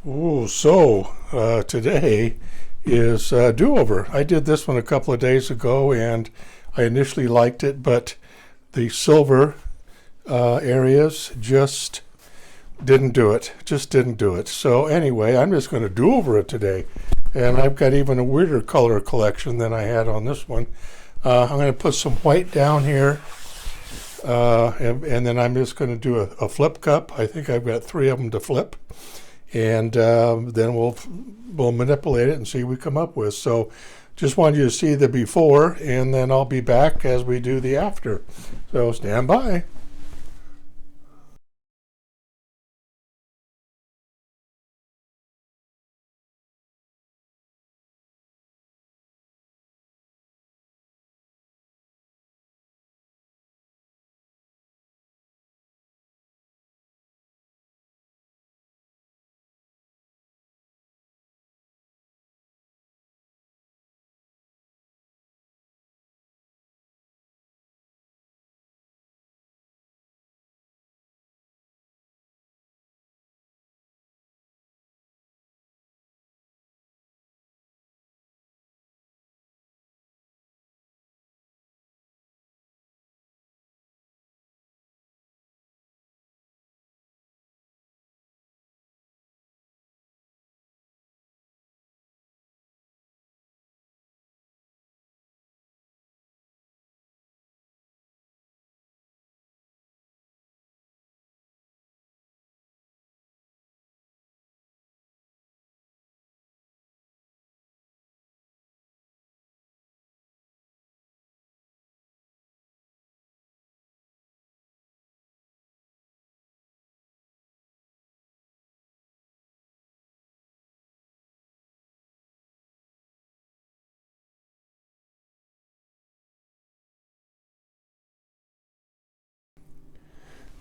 Ooh, today is do-over. I did this one a couple of days ago and I initially liked it, but the silver areas just didn't do it. So anyway, I'm just going to do over it today. And I've got even a weirder color collection than I had on this one. I'm going to put some white down here. And then I'm just going to do a flip cup. I think I've got 3 of them to flip. And then we'll manipulate it and see what we come up with. So just wanted you to see the before, and then I'll be back as we do the after. So stand by.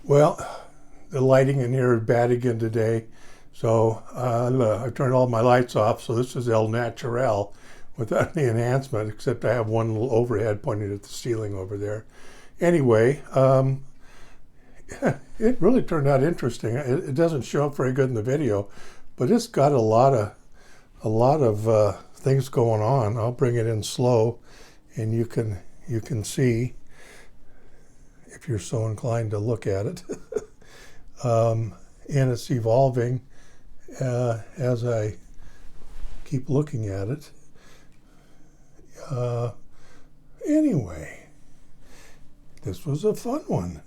Well, the lighting in here is bad again today. So I've turned all my lights off. So this is El Natural without any enhancement, except I have one little overhead pointing at the ceiling over there. Anyway, it really turned out interesting. It doesn't show up very good in the video, but it's got a lot of things going on. I'll bring it in slow, and you can see, if you're so inclined to look at it. And it's evolving as I keep looking at it. Anyway, this was a fun one.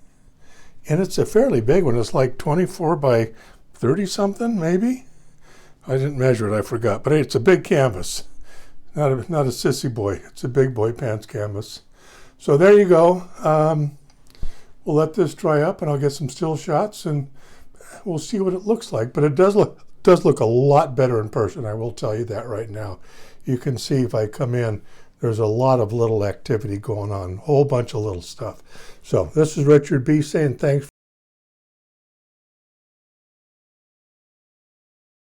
And it's a fairly big one. It's like 24 by 30 something, maybe? I didn't measure it, I forgot. But hey, it's a big canvas. Not a sissy boy. It's a big boy pants canvas. So there you go. We'll let this dry up and I'll get some still shots and we'll see what it looks like. But it does look a lot better in person, I will tell you that right now. You can see if I come in, there's a lot of little activity going on, a whole bunch of little stuff. So this is Richard B. saying thanks for